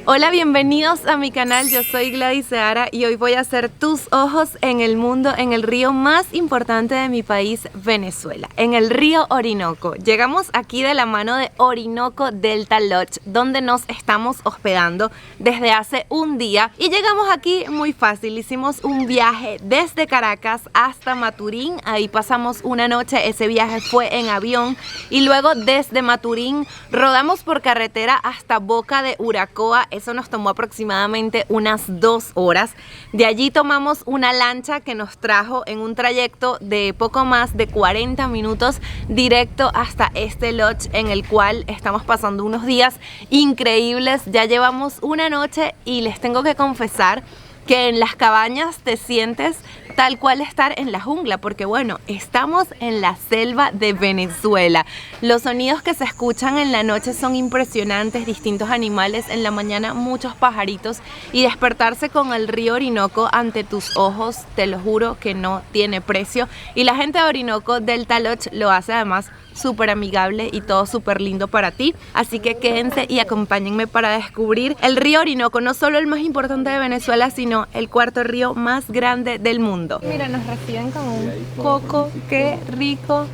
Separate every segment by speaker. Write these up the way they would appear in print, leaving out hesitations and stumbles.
Speaker 1: Hola, bienvenidos a mi canal, yo soy Gladys Seara y hoy voy a hacer tus ojos en el mundo, en el río más importante de mi país, Venezuela, en el río Orinoco. Llegamos aquí de la mano de Orinoco Delta Lodge, donde nos estamos hospedando desde hace un día y llegamos aquí muy fácil. Hicimos un viaje desde Caracas hasta Maturín, ahí pasamos una noche, ese viaje fue en avión y luego desde Maturín rodamos por carretera hasta Boca de Uracoa. Eso nos tomó aproximadamente unas 2 horas. De allí tomamos una lancha que nos trajo en un trayecto de poco más de 40 minutos directo hasta este lodge en el cual estamos pasando unos días increíbles. Ya llevamos una noche y les tengo que confesar que en las cabañas te sientes tal cual estar en la jungla, porque bueno, estamos en la selva de Venezuela. Los sonidos que se escuchan en la noche son impresionantes, distintos animales, en la mañana muchos pajaritos y despertarse con el río Orinoco ante tus ojos, te lo juro que no tiene precio. Y la gente de Orinoco Delta Lodge lo hace además súper amigable y todo súper lindo para ti, así que quédense y acompáñenme para descubrir el río Orinoco, no solo el más importante de Venezuela, sino el cuarto río más grande del mundo. Mira, nos reciben con un coco, qué rico.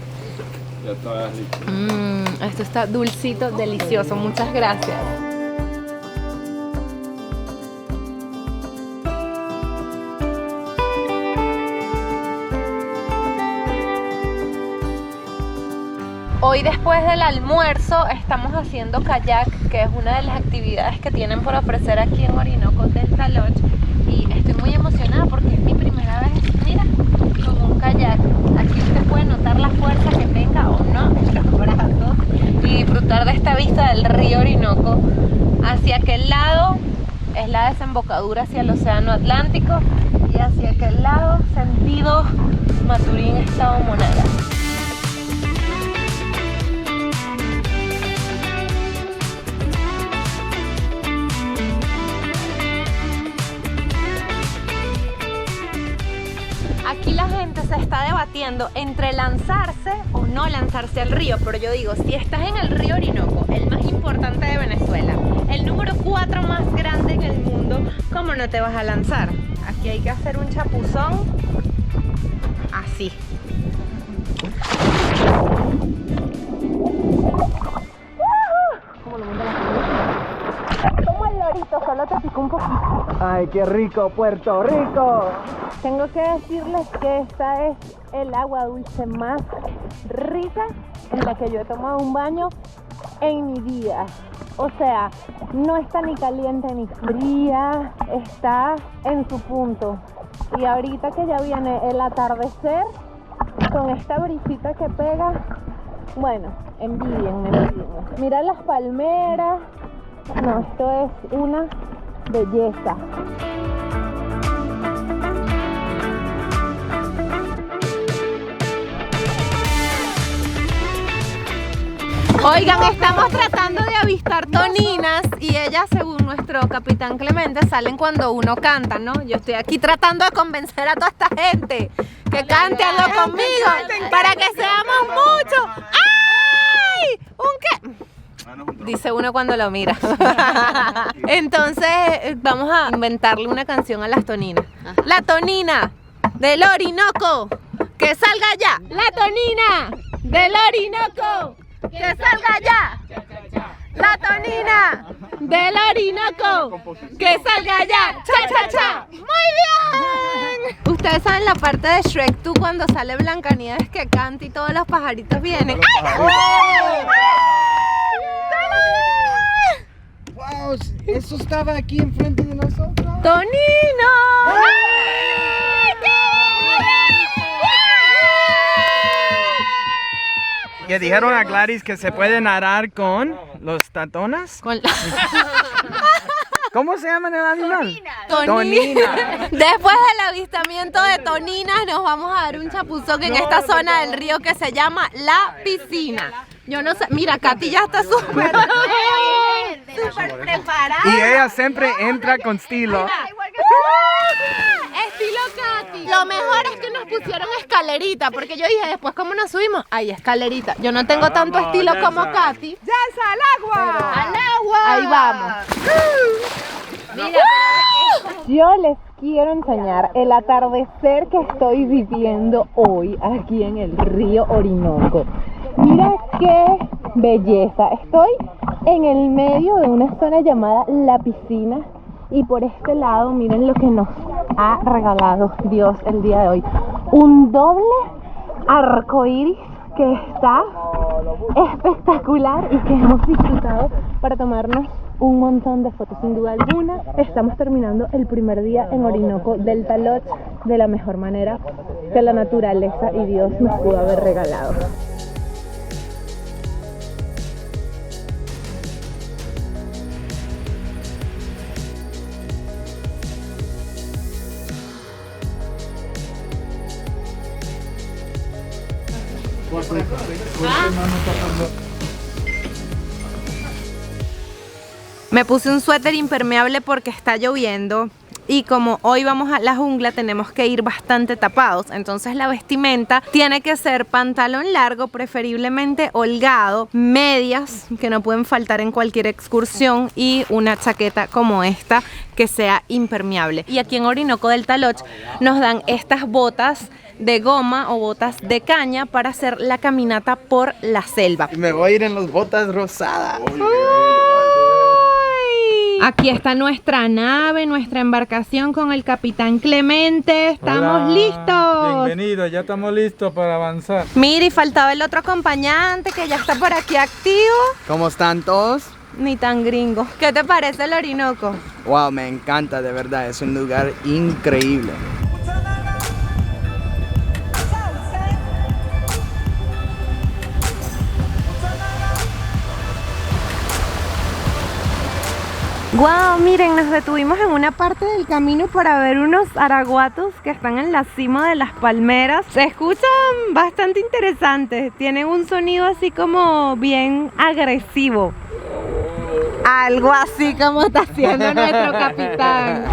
Speaker 2: Ya está listo.
Speaker 1: Esto está dulcito, delicioso, muchas gracias. Hoy después del almuerzo estamos haciendo kayak, que es una de las actividades que tienen por ofrecer aquí en Orinoco Delta Lodge. Y estoy muy emocionada porque es mi primera vez, mira, con un kayak. Aquí usted puede notar la fuerza que tenga o no en los brazos y disfrutar de esta vista del río Orinoco. Hacia aquel lado es la desembocadura hacia el océano Atlántico y hacia aquel lado sentido Maturín, estado Monagas. Aquí la gente se está debatiendo entre lanzarse o no lanzarse al río, pero yo digo, si estás en el río Orinoco, el más importante de Venezuela, el número 4 más grande en el mundo, ¿cómo no te vas a lanzar? Aquí hay que hacer un chapuzón, así. ¿Cómo lo monta la gente? Como el lorito, solo te picó un poquito.
Speaker 2: ¡Ay, qué rico, Puerto Rico!
Speaker 1: Tengo que decirles que esta es el agua dulce más rica en la que yo he tomado un baño en mi vida. O sea, no está ni caliente ni fría, está en su punto. Y ahorita que ya viene el atardecer, con esta brisita que pega, bueno, envidienme. Mira las palmeras, no, esto es una belleza. Oigan, estamos tratando de avistar toninas y ellas, según nuestro capitán Clemente, salen cuando uno canta, ¿no? Yo estoy aquí tratando de convencer a toda esta gente que cante algo conmigo para que seamos muchos. ¡Ay! ¿Un qué? Dice uno cuando lo mira. Entonces vamos a inventarle una canción a las toninas. La tonina del Orinoco, que salga ya. La tonina del Orinoco, que salga ya. La tonina del Orinoco, que salga ya. Cha, cha, cha. Muy bien. Ustedes saben la parte de Shrek 2 cuando sale Blancanieves que canta y todos los pajaritos vienen. ¡Ay!
Speaker 2: ¡Wow! Eso estaba aquí enfrente de nosotros.
Speaker 1: ¡Tonino!
Speaker 2: Le dijeron a Gladys que se puede nadar con los tatonas. ¿Cómo se llama el animal?
Speaker 1: Tonina. Después del avistamiento de toninas nos vamos a dar un chapuzón en esta zona del río que se llama La Piscina. Yo no sé, mira, Katy ya está súper preparada.
Speaker 2: Y ella siempre entra con estilo.
Speaker 1: Estilo Katy. Lo mejor es que nos pusieron escalerita, porque yo dije, después ¿cómo nos subimos? Ay, escalerita. Yo no tengo tanto estilo como Katy.
Speaker 3: ¡Ya es al agua!
Speaker 1: ¡Al agua! Ahí vamos. Yo les quiero enseñar el atardecer que estoy viviendo hoy aquí en el río Orinoco. Mira qué belleza. Estoy en el medio de una zona llamada La Piscina y por este lado miren lo que nos ha regalado Dios el día de hoy. Un doble arcoíris que está espectacular y que hemos disfrutado para tomarnos un montón de fotos. Sin duda alguna estamos terminando el primer día en Orinoco del Taloch de la mejor manera que la naturaleza y Dios nos pudo haber regalado. Me puse un suéter impermeable porque está lloviendo y como hoy vamos a la jungla tenemos que ir bastante tapados, entonces la vestimenta tiene que ser pantalón largo, preferiblemente holgado, medias que no pueden faltar en cualquier excursión y una chaqueta como esta que sea impermeable. Y aquí en Orinoco del Taloch nos dan estas botas de goma o botas de caña para hacer la caminata por la selva.
Speaker 2: Me voy a ir en las botas rosadas.
Speaker 1: Aquí está nuestra nave, nuestra embarcación con el capitán Clemente. ¡Estamos
Speaker 3: Hola,
Speaker 1: listos!
Speaker 3: bienvenido, ya estamos listos para avanzar.
Speaker 1: Mira, y faltaba el otro acompañante que ya está por aquí activo.
Speaker 2: ¿Cómo están todos?
Speaker 1: Ni tan gringo. ¿Qué te parece el Orinoco?
Speaker 2: Wow, me encanta, de verdad, es un lugar increíble.
Speaker 1: Wow, miren, nos detuvimos en una parte del camino para ver unos araguatos que están en la cima de las palmeras. Se escuchan bastante interesantes, tienen un sonido así como bien agresivo. Algo así como está haciendo nuestro capitán.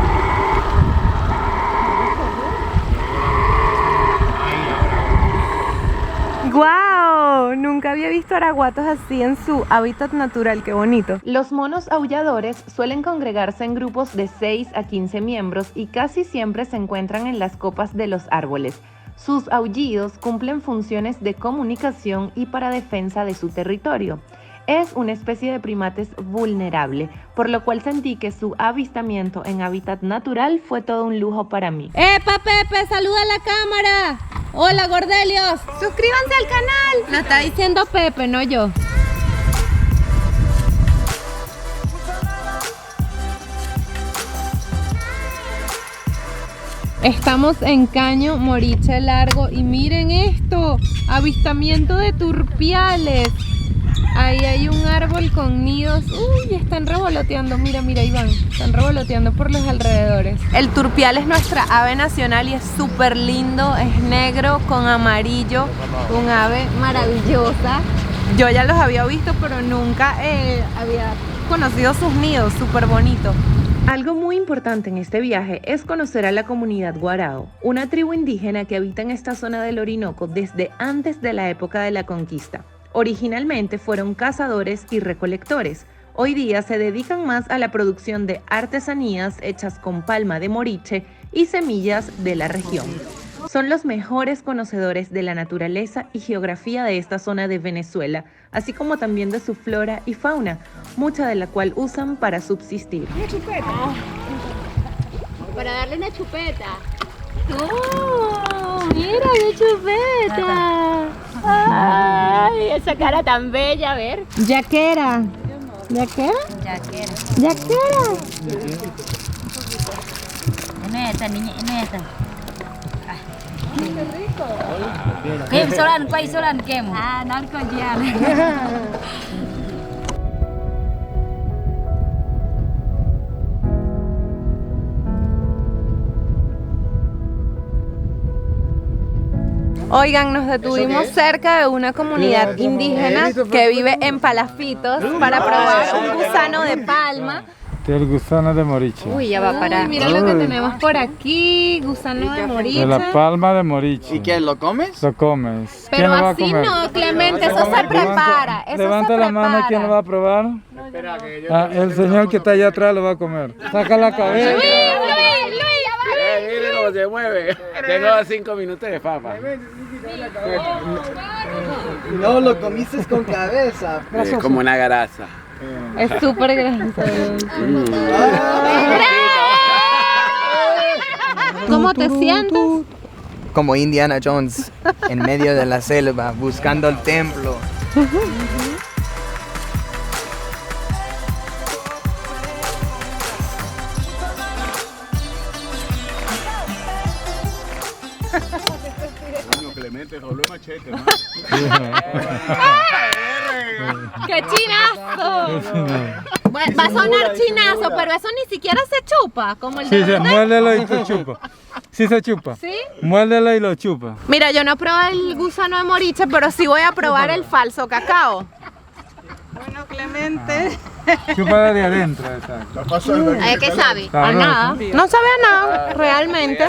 Speaker 1: ¡Guau! Nunca había visto araguatos así en su hábitat natural, qué bonito. Los monos aulladores suelen congregarse en grupos de 6 a 15 miembros y casi siempre se encuentran en las copas de los árboles. Sus aullidos cumplen funciones de comunicación y para defensa de su territorio. Es una especie de primates vulnerable, por lo cual sentí que su avistamiento en hábitat natural fue todo un lujo para mí. ¡Epa, Pepe! ¡Saluda a la cámara! ¡Hola, Gordelios! ¡Suscríbanse al canal! Lo está diciendo Pepe, no yo. Estamos en Caño Moriche Largo y miren esto, avistamiento de turpiales. Ahí hay un árbol con nidos. Uy, están revoloteando. Mira, mira, ahí van. Están revoloteando por los alrededores. El turpial es nuestra ave nacional y es súper lindo. Es negro con amarillo. Un ave maravillosa. Yo ya los había visto, pero nunca había conocido sus nidos. Súper bonito. Algo muy importante en este viaje es conocer a la comunidad Guarao, una tribu indígena que habita en esta zona del Orinoco desde antes de la época de la conquista. Originalmente fueron cazadores y recolectores. Hoy día se dedican más a la producción de artesanías hechas con palma de moriche y semillas de la región. Son los mejores conocedores de la naturaleza y geografía de esta zona de Venezuela, así como también de su flora y fauna, mucha de la cual usan para subsistir.
Speaker 4: Una chupeta. Para darle una chupeta. ¡Oh! ¡Mira qué chupeta! ¡Ay! Esa cara tan bella, a ver.
Speaker 1: Yaquera. ¿Yaquera?
Speaker 4: Yaquera.
Speaker 1: Yaquera.
Speaker 4: Neta, niña, neta. ¡Qué rico! ¿Qué solan? ¿Cuál solan? ¿Qué? Ah, no,
Speaker 1: Oigan, nos detuvimos cerca de una comunidad indígena que vive en palafitos para probar un gusano de palma
Speaker 3: Del gusano de moriche.
Speaker 1: Uy, ya va para. Mira lo que tenemos por aquí, gusano de moriche.
Speaker 3: De la palma de moriche.
Speaker 2: ¿Y qué? ¿Lo comes?
Speaker 3: Lo comes.
Speaker 1: Pero
Speaker 3: ¿Quién lo va a
Speaker 1: así
Speaker 3: comer?
Speaker 1: no, Clemente, eso se prepara. Eso
Speaker 3: Levanta
Speaker 1: se
Speaker 3: la mano,
Speaker 1: prepara.
Speaker 3: ¿quién lo va a probar? Ah, el señor que está allá atrás lo va a comer. Saca la cabeza.
Speaker 1: Luis,
Speaker 5: Mire cómo se mueve. Tengo 5 minutos de fama.
Speaker 2: No, lo comiste con cabeza.
Speaker 5: Es como una grasa.
Speaker 1: es súper grande. ¿Cómo te sientes?
Speaker 2: Como Indiana Jones en medio de la selva, buscando el templo.
Speaker 5: Clemente, solo machete, ¿no?
Speaker 1: ¡Qué chinazo! Bueno, va a sonar chinazo, pero eso ni siquiera se chupa, como el
Speaker 3: Sí,
Speaker 1: de
Speaker 3: se
Speaker 1: verdad.
Speaker 3: muérdelo y se chupa. Sí se chupa.
Speaker 1: ¿Sí?
Speaker 3: Muérdelo y lo chupa.
Speaker 1: Mira, yo no probé el gusano de moriche, pero sí voy a probar el falso cacao.
Speaker 6: Bueno, Clemente.
Speaker 3: Chupa de adentro, exacto.
Speaker 1: ¿Qué sabe? A
Speaker 3: Sabroso.
Speaker 1: nada. No sabe a nada, realmente.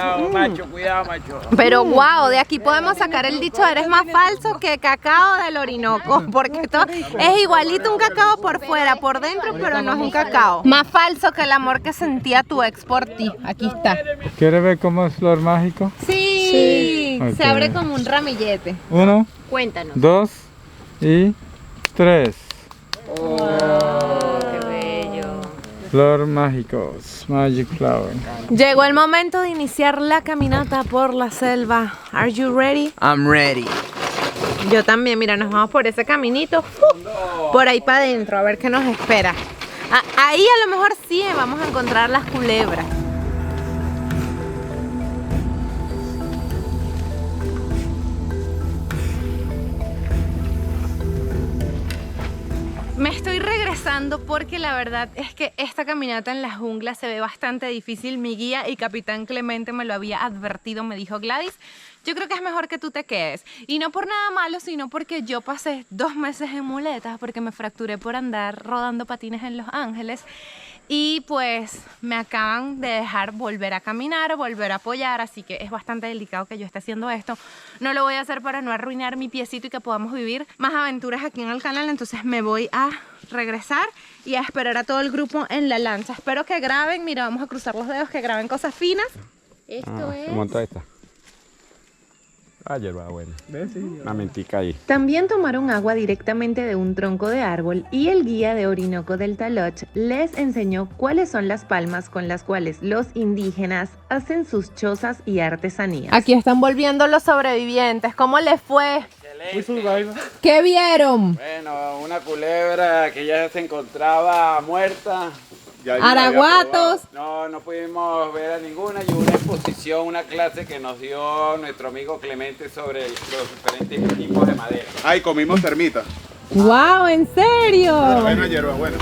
Speaker 5: Cuidado, macho.
Speaker 1: Pero wow, de aquí podemos sacar el dicho, eres más falso que cacao del Orinoco, porque esto es igualito un cacao por fuera, por dentro, pero no es un cacao. Más falso que el amor que sentía tu ex por ti. Aquí está.
Speaker 3: ¿Quieres ver cómo es flor mágico?
Speaker 1: Sí,
Speaker 3: Ok.
Speaker 1: se abre como un ramillete.
Speaker 3: 1,
Speaker 1: Cuéntanos.
Speaker 3: 2 y 3.
Speaker 1: Qué bello.
Speaker 3: Flor mágicos, magic flower.
Speaker 1: Llegó el momento de iniciar la caminata por la selva. Are you ready?
Speaker 2: I'm ready.
Speaker 1: Yo también, mira, nos vamos por ese caminito, por ahí para adentro, a ver qué nos espera. Ahí a lo mejor sí vamos a encontrar las culebras. Me estoy regresando porque la verdad es que esta caminata en la jungla se ve bastante difícil. Mi guía y capitán Clemente me lo había advertido, me dijo: Gladys, yo creo que es mejor que tú te quedes. Y no por nada malo, sino porque yo pasé 2 meses en muletas porque me fracturé por andar rodando patines en Los Ángeles. Y pues me acaban de dejar volver a caminar, volver a apoyar, así que es bastante delicado que yo esté haciendo esto. No lo voy a hacer para no arruinar mi piecito y que podamos vivir más aventuras aquí en el canal, entonces me voy a regresar y a esperar a todo el grupo en la lancha. Espero que graben, mira, vamos a cruzar los dedos, que graben cosas finas. Esto es...
Speaker 5: ¿Cómo está esta? Ayer va bueno. Una mentica ahí.
Speaker 1: También tomaron agua directamente de un tronco de árbol y el guía de Orinoco del Taloch les enseñó cuáles son las palmas con las cuales los indígenas hacen sus chozas y artesanías. Aquí están volviendo los sobrevivientes. ¿Cómo les fue? ¿Qué vieron?
Speaker 5: Bueno, una culebra que ya se encontraba muerta.
Speaker 1: Araguatos.
Speaker 5: No pudimos ver a ninguna, y una exposición, una clase que nos dio nuestro amigo Clemente sobre los diferentes tipos de madera.
Speaker 7: Ay, comimos termita.
Speaker 1: ¡Wow! ¿En serio?
Speaker 7: Buena hierba, buena.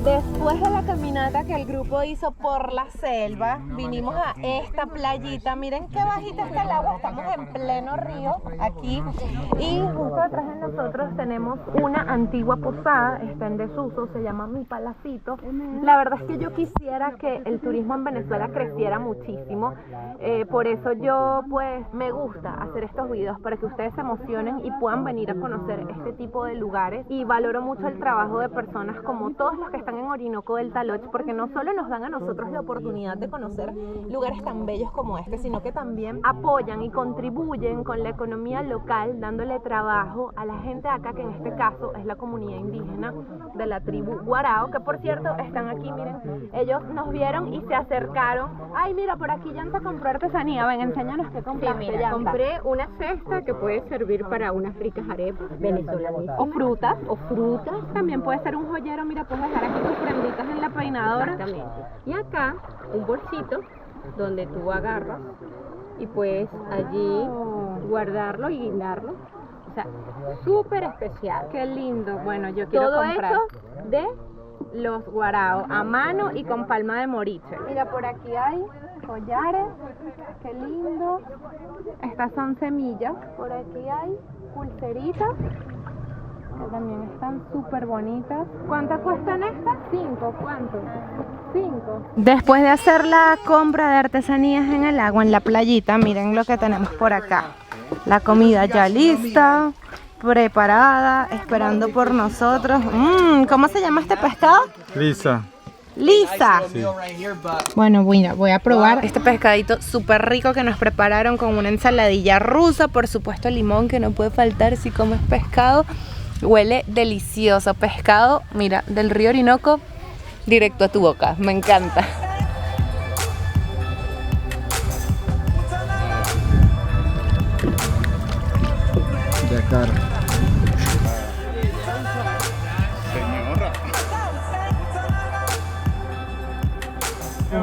Speaker 1: Después de la caminata que el grupo hizo por la selva, vinimos a esta playita. Miren qué bajita está el agua, estamos en pleno río aquí. Y justo detrás de nosotros tenemos una antigua posada, está en desuso, se llama Mi Palacito. La verdad es que yo quisiera que el turismo en Venezuela creciera muchísimo. Por eso yo pues me gusta hacer estos videos para que ustedes se emocionen y puedan venir a conocer este tipo de lugares. Y valoro mucho el trabajo de personas como todos los que están en Orinoco del Taloch, porque no solo nos dan a nosotros la oportunidad de conocer lugares tan bellos como este, sino que también apoyan y contribuyen con la economía local, dándole trabajo a la gente de acá, que en este caso es la comunidad indígena de la tribu Guarao, que por cierto están aquí, miren, ellos nos vieron y se acercaron. Ay, mira, por aquí Yanta compró artesanía, ven, enséñanos qué compraste.
Speaker 8: Sí, mira,
Speaker 1: Yanta.
Speaker 8: compré una cesta que puede servir para unas ricas arepas venezolanas.
Speaker 1: O frutas, también puede ser un joyero, mira, puedes dejar aquí tus prenditas en la peinadora.
Speaker 8: Exactamente. Y acá un bolsito donde tú agarras y puedes allí guardarlo y guindarlo. O sea, súper especial.
Speaker 1: Qué lindo. Bueno, yo quiero
Speaker 8: Todo
Speaker 1: comprar.
Speaker 8: hecho de
Speaker 1: Los guaraos a mano y con palma de moriche. Mira, por aquí hay collares. Qué lindo. Estas son semillas. Por aquí hay pulseritas, que también están súper bonitas. ¿Cuántas cuestan estas? 5. ¿Cuánto? 5. Después de hacer la compra de artesanías en el agua, en la playita, miren lo que tenemos por acá. La comida ya lista, preparada, esperando por nosotros. ¿Cómo se llama este pescado?
Speaker 3: Lisa.
Speaker 1: Lisa. Bueno, voy a probar este pescadito súper rico que nos prepararon con una ensaladilla rusa, por supuesto limón que no puede faltar si comes pescado. Huele delicioso, pescado, mira, del río Orinoco directo a tu boca, me encanta.
Speaker 3: De cara.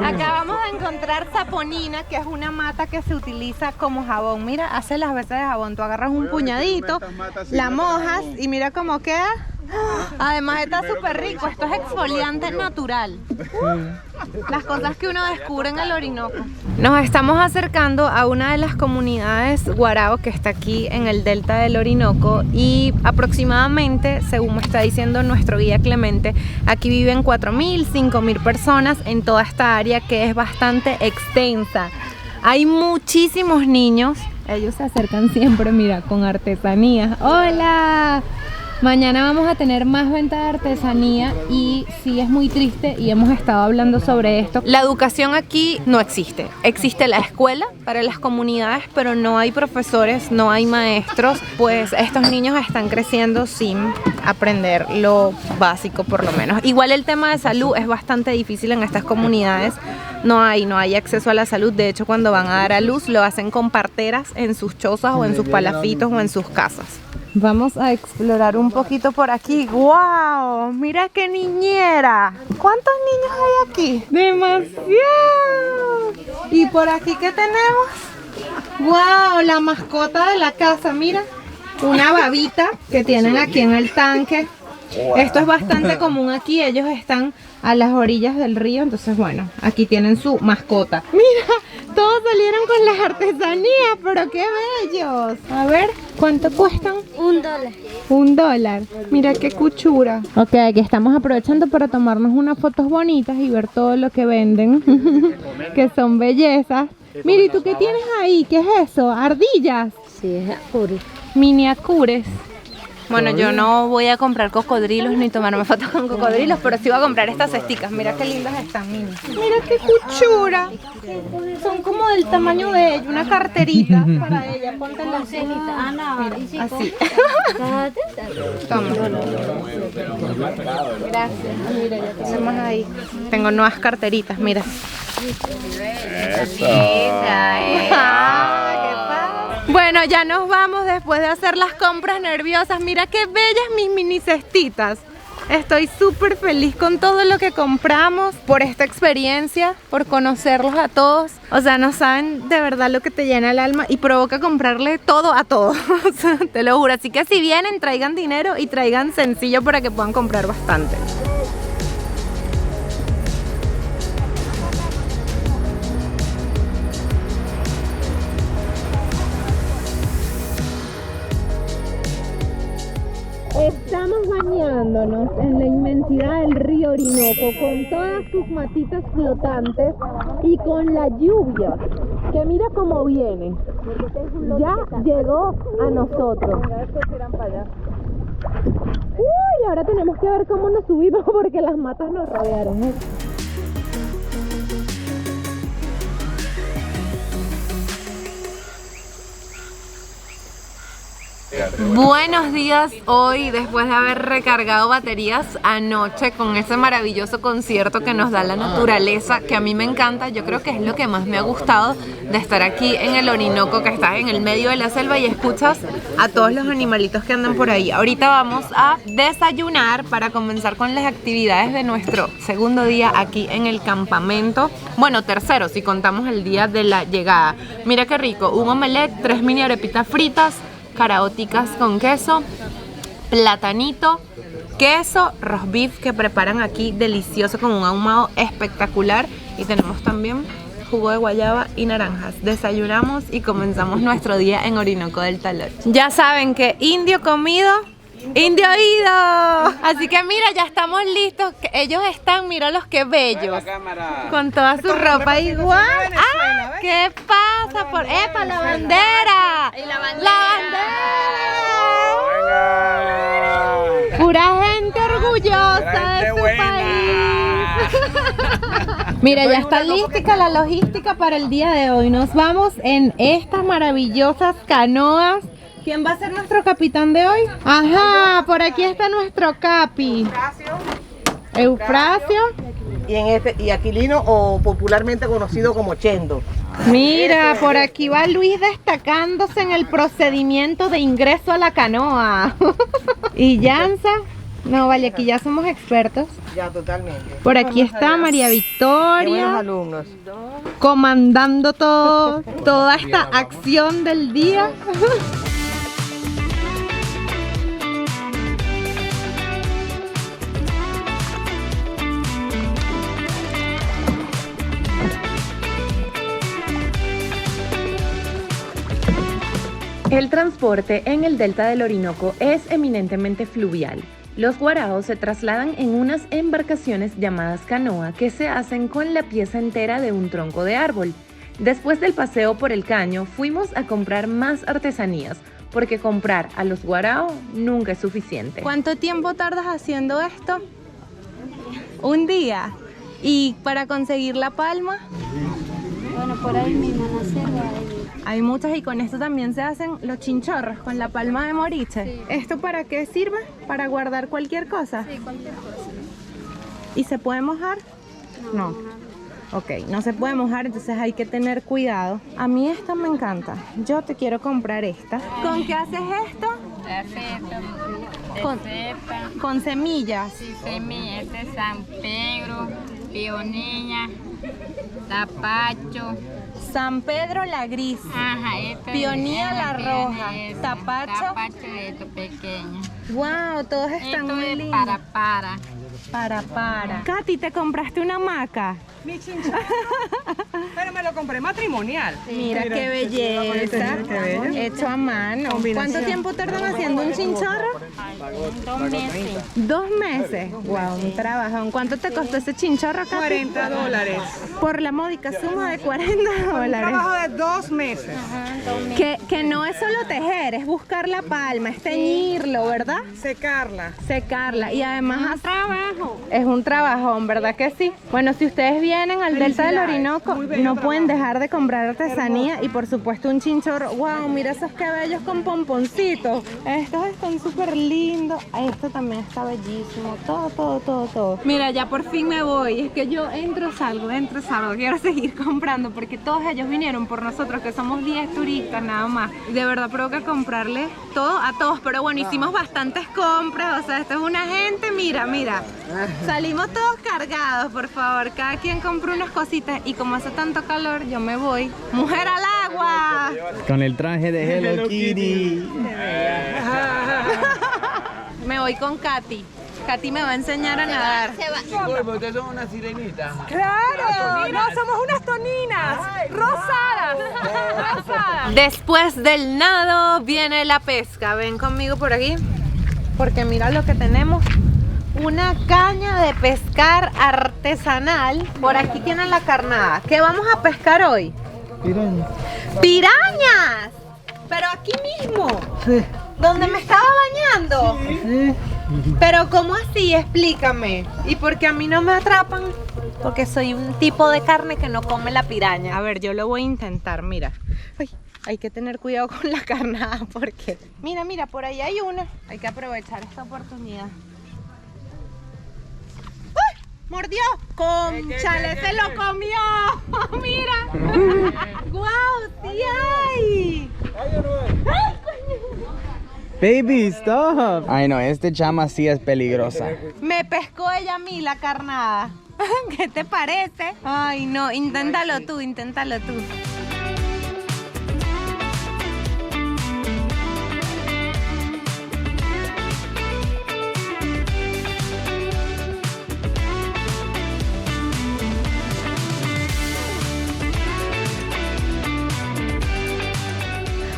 Speaker 1: Acá vamos a encontrar saponina, que es una mata que se utiliza como jabón. Mira, hace las veces de jabón. Tú agarras un puñadito, la mojas y mira cómo queda. Además está súper rico. Esto es exfoliante natural. Las cosas que uno descubre en el Orinoco. Nos estamos acercando a una de las comunidades guarao que está aquí en el delta del Orinoco y aproximadamente, según me está diciendo nuestro guía Clemente, aquí viven 4.000, 5.000 personas en toda esta área que es bastante extensa. Hay muchísimos niños. Ellos se acercan siempre, mira, con artesanías. ¡Hola! Mañana vamos a tener más venta de artesanía y sí es muy triste y hemos estado hablando sobre esto. La educación aquí no existe. Existe la escuela para las comunidades, pero no hay profesores, no hay maestros. Pues estos niños están creciendo sin aprender lo básico por lo menos. Igual el tema de salud es bastante difícil en estas comunidades. No hay acceso a la salud. De hecho, cuando van a dar a luz lo hacen con parteras en sus chozas o en sus palafitos o en sus casas. Vamos a explorar un poquito por aquí. ¡Wow! Mira qué niñera. ¿Cuántos niños hay aquí? ¡Demasiado! ¿Y por aquí qué tenemos? ¡Wow! La mascota de la casa, mira. Una babita que tienen aquí en el tanque. Esto es bastante común aquí. Ellos están a las orillas del río. Entonces, bueno, aquí tienen su mascota. ¡Mira! Todos salieron con las artesanías, pero qué bellos. A ver, ¿cuánto cuestan?
Speaker 4: $1.
Speaker 1: $1. Mira qué cuchura. Ok, aquí estamos aprovechando para tomarnos unas fotos bonitas y ver todo lo que venden, que son bellezas. Mira, ¿y tú qué tienes ahí? ¿Qué es eso? ¿Ardillas?
Speaker 4: Sí, es acuri.
Speaker 1: Miniacures. Bueno, yo no voy a comprar cocodrilos ni tomarme fotos con cocodrilos, pero sí voy a comprar estas cesticas. Mira qué lindas están, mini. Mira qué cuchura. Son como del tamaño de ella, una carterita para ella. Ponte la cenita. Mira, así. Toma. Gracias. Mira, ya tenemos ahí. Tengo nuevas carteritas, mira.
Speaker 5: Eso.
Speaker 1: Bueno, ya nos vamos después de hacer las compras nerviosas. Mira qué bellas mis mini cestitas. Estoy súper feliz con todo lo que compramos, por esta experiencia, por conocerlos a todos. O sea, no saben de verdad lo que te llena el alma y provoca comprarle todo a todos. Te lo juro. Así que si vienen, traigan dinero y traigan sencillo para que puedan comprar bastante. Estamos bañándonos en la inmensidad del río Orinoco con todas sus matitas flotantes y con la lluvia, que mira cómo viene. Ya llegó a nosotros. Uy, ahora tenemos que ver cómo nos subimos porque las matas nos rodearon, ¿eh? Buenos días hoy, después de haber recargado baterías anoche con ese maravilloso concierto que nos da la naturaleza, que a mí me encanta. Yo creo que es lo que más me ha gustado de estar aquí en el Orinoco, que estás en el medio de la selva y escuchas a todos los animalitos que andan por ahí. Ahorita vamos a desayunar para comenzar con las actividades de nuestro segundo día aquí en el campamento. Bueno, tercero, si contamos el día de la llegada. Mira qué rico, un omelette, 3 mini arepitas fritas, caraoticas con queso, platanito, queso, roast beef que preparan aquí delicioso con un ahumado espectacular, y tenemos también jugo de guayaba y naranjas. Desayunamos y comenzamos nuestro día en Orinoco del Taloche. Ya saben que indio comido, indio oído. Así que mira, ya estamos listos. Ellos están, míralos qué bellos, con toda su ropa igual. ¡Ah! ¿Qué pasa? ¡Epa, la bandera!
Speaker 4: Y la bandera.
Speaker 1: ¡La bandera! Pura gente orgullosa de su país. Mira, ya está lista la logística para el día de hoy. Nos vamos en estas maravillosas canoas. ¿Quién va a ser nuestro capitán de hoy? Ajá, por aquí está nuestro capi. Eufrasio.
Speaker 9: Y Aquilino, o popularmente conocido como Chendo.
Speaker 1: Mira, por aquí va Luis destacándose en el procedimiento de ingreso a la canoa. Y Yanza. No, vale, aquí ya somos expertos.
Speaker 9: Ya, totalmente.
Speaker 1: Por aquí está María Victoria.
Speaker 9: Qué buenos alumnos.
Speaker 1: Comandando toda esta acción del día. El transporte en el delta del Orinoco es eminentemente fluvial. Los guaraos se trasladan en unas embarcaciones llamadas canoa que se hacen con la pieza entera de un tronco de árbol. Después del paseo por el caño, fuimos a comprar más artesanías, porque comprar a los guaraos nunca es suficiente. ¿Cuánto tiempo tardas haciendo esto? Un día. ¿Y para conseguir la palma?
Speaker 4: Bueno, por ahí mismo en la selva
Speaker 1: hay muchas, y con esto también se hacen los chinchorros con la palma de moriche. Sí. ¿Esto para qué sirve? ¿Para guardar cualquier cosa?
Speaker 4: Sí, cualquier cosa.
Speaker 1: ¿Y se puede mojar? No. Ok, no se puede mojar, entonces hay que tener cuidado. A mí esta me encanta. Yo te quiero comprar esta. ¿Con qué haces esto? Con semillas.
Speaker 4: Sí, semillas. Este es San Pedro, pionilla, tapacho.
Speaker 1: San Pedro la gris.
Speaker 4: Ajá,
Speaker 1: Pionía la roja. Tapacho.
Speaker 4: Tapacho esto pequeño.
Speaker 1: Wow, todos están
Speaker 4: esto
Speaker 1: muy lindos. Para. Katy, ¿te compraste una hamaca?
Speaker 9: Mi chinchorro. Pero me lo compré matrimonial.
Speaker 1: Sí. Mira qué belleza. Hecho a mano. ¿Cuánto tiempo tardan haciendo un chinchorro?
Speaker 4: 2 meses.
Speaker 1: 2 meses. Wow, un trabajón. ¿Cuánto te costó ese chinchorro, Katy?
Speaker 9: $40.
Speaker 1: Por la módica suma de $40.
Speaker 9: Un trabajo de 2 meses.
Speaker 4: Ajá, 2 meses.
Speaker 1: Que no es solo tejer, es buscar la palma, es teñirlo, ¿verdad? Secarla. Y además es un trabajón, ¿verdad que sí? Bueno, si ustedes vienen al delta del Orinoco, no pueden dejar de comprar artesanía, y por supuesto un chinchorro. Wow, mira esos cabellos con pomponcitos. Estos están súper lindos. Esto también está bellísimo. Todo. Mira, ya por fin me voy. Es que yo entro, salgo. Quiero seguir comprando porque todos ellos vinieron por nosotros, que somos 10 turistas nada más. De verdad provoca comprarle todo a todos. Pero bueno, hicimos bastantes compras. O sea, esto es una gente, mira. Salimos todos cargados, por favor. Cada quien compró unas cositas, y como hace tanto calor, yo me voy. ¡Mujer al agua!
Speaker 2: Con el traje de Hello Kitty.
Speaker 1: Me voy con Katy. Katy me va a enseñar a nadar.
Speaker 5: Ustedes son una sirenita.
Speaker 9: ¡Claro! No, somos unas toninas. Rosadas.
Speaker 1: Después del nado viene la pesca. Ven conmigo por aquí, porque mira lo que tenemos. Una caña de pescar artesanal. Por aquí tienen la carnada. ¿Qué vamos a pescar hoy?
Speaker 3: Piraña.
Speaker 1: ¡Pirañas! Pero aquí mismo.
Speaker 3: Sí.
Speaker 1: ¿Dónde me estaba bañando?
Speaker 3: Sí.
Speaker 1: Pero ¿cómo así? Explícame. ¿Y por qué a mí no me atrapan? Porque soy un tipo de carne que no come la piraña. A ver, yo lo voy a intentar, mira. Ay, hay que tener cuidado con la carnada porque... Mira, mira, por ahí hay una. Hay que aprovechar esta oportunidad. ¡Ay! ¡Mordió! ¡Conchale, se lo comió! ¡Mira! ¡Guau! ¡Sí hay! ¡Ay,
Speaker 3: Baby, stop.
Speaker 2: Ay no, este chama sí es peligrosa.
Speaker 1: me pescó ella a mí la carnada. ¿Qué te parece? Ay, no, inténtalo tú, inténtalo tú.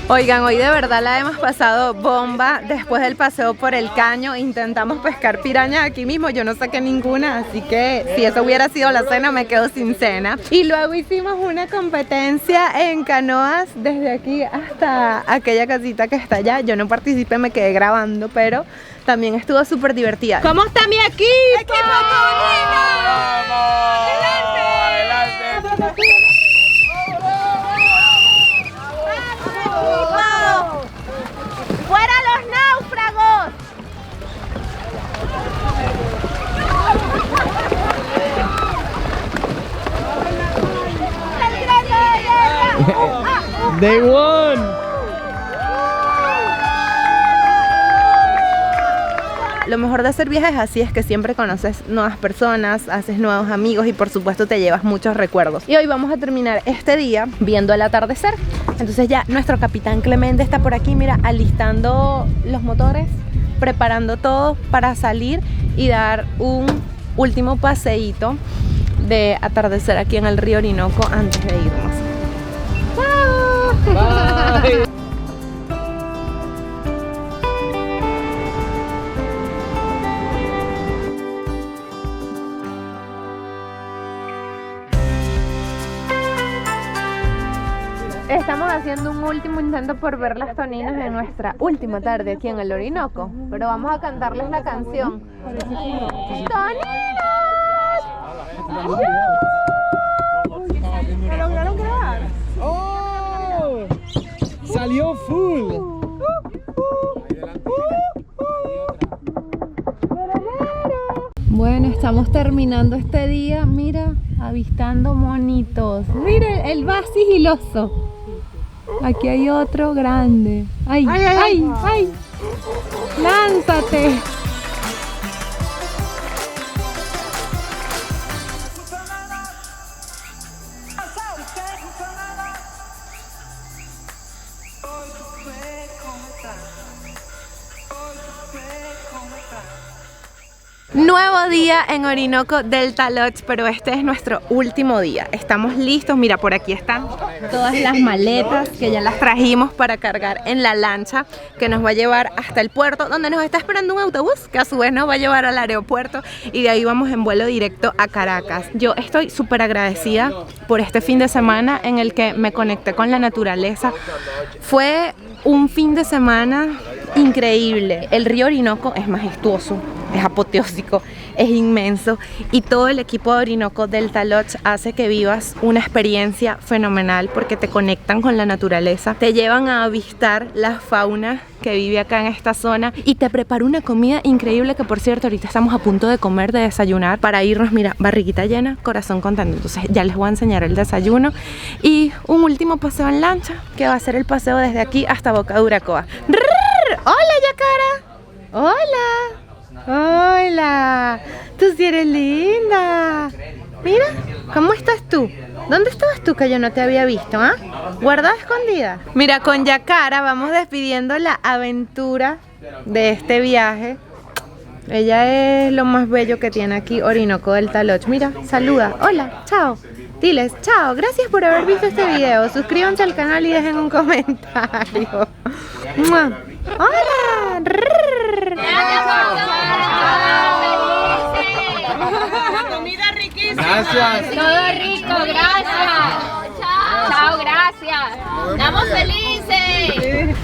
Speaker 1: Oigan, hoy de verdad la hemos pasado bomba. Después del paseo por el caño intentamos pescar pirañas aquí mismo. Yo no saqué ninguna, así que si eso hubiera sido la cena me quedo sin cena. Y luego hicimos una competencia en canoas desde aquí hasta aquella casita que está allá. Yo no participé, me quedé grabando, pero también estuvo súper divertida. ¿Cómo está mi equipo? ¡Equipo Tonino! ¡Adelante! ¡Fuera los náufragos!
Speaker 3: They won.
Speaker 1: Lo mejor de hacer viajes así es que siempre conoces nuevas personas, haces nuevos amigos y por supuesto te llevas muchos recuerdos. Y hoy vamos a terminar este día viendo el atardecer. Entonces ya nuestro capitán Clemente está por aquí, mira, alistando los motores, preparando todo para salir y dar un último paseíto de atardecer aquí en el río Orinoco antes de irnos. ¡Chao!
Speaker 3: Bye.
Speaker 1: Estamos haciendo un último intento por ver las toninas en nuestra última tarde aquí en el Orinoco, pero vamos a cantarles la canción. ¡Toninas!
Speaker 9: ¿Lo lograron grabar?
Speaker 3: Oh, salió full.
Speaker 1: Bueno, estamos terminando este día, mira, avistando monitos. Mira el más sigiloso. Aquí hay otro grande. ¡Ay, ay, ay! ay. ¡Lánzate! Nuevo día en Orinoco Delta Lodge, pero este es nuestro último día. Estamos listos, mira, por aquí están todas las maletas que ya las trajimos para cargar en la lancha que nos va a llevar hasta el puerto, donde nos está esperando un autobús que a su vez nos va a llevar al aeropuerto y de ahí vamos en vuelo directo a Caracas. Yo estoy súper agradecida por este fin de semana en el que me conecté con la naturaleza. Fue un fin de semana increíble. El río Orinoco es majestuoso, es apoteósico, es inmenso y todo el equipo de Orinoco Delta Lodge hace que vivas una experiencia fenomenal porque te conectan con la naturaleza, te llevan a avistar la fauna que vive acá en esta zona y te prepara una comida increíble que por cierto ahorita estamos a punto de comer, de desayunar para irnos, mira, barriguita llena, corazón contento. Entonces ya les voy a enseñar el desayuno y un último paseo en lancha que va a ser el paseo desde aquí hasta Boca de Uracoa. ¡Hola, Yacara! ¡Hola! ¡Hola! Tú sí eres linda. Mira, ¿cómo estás tú? ¿Dónde estabas tú que yo no te había visto, ah? ¿Guardada escondida? Mira, con Yacara vamos despidiendo la aventura de este viaje. Ella es lo más bello que tiene aquí Orinoco Delta Lodge. Mira, saluda. Hola, chao. Diles, chao, gracias por haber visto este video. Suscríbanse al canal y dejen un comentario. ¡Mua! ¡Hola!
Speaker 6: La comida riquísima.
Speaker 3: Gracias.
Speaker 8: Todo rico, gracias. Chao, gracias. Estamos felices.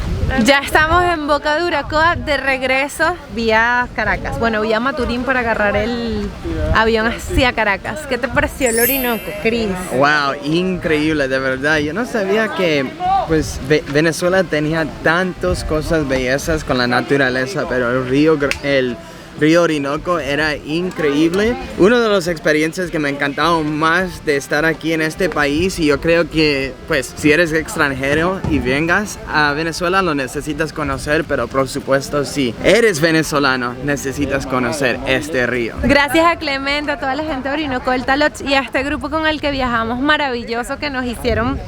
Speaker 1: Ya estamos en Boca de Uracoa de regreso vía Caracas. Bueno, vía Maturín para agarrar el avión hacia Caracas. ¿Qué te pareció el Orinoco, Cris?
Speaker 2: Wow, increíble, de verdad. Yo no sabía que pues Venezuela tenía tantas cosas bellezas con la naturaleza, pero el río Orinoco era increíble. Una de las experiencias que me encantaron más de estar aquí en este país, y yo creo que pues si eres extranjero y vengas a Venezuela lo necesitas conocer, pero por supuesto si eres venezolano necesitas conocer este río.
Speaker 1: Gracias a Clemente, a toda la gente de Orinoco del Taloch y a este grupo con el que viajamos maravilloso, que nos hicieron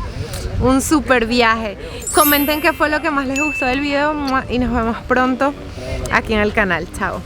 Speaker 1: un super viaje. Comenten qué fue lo que más les gustó del video y nos vemos pronto aquí en el canal. Chao.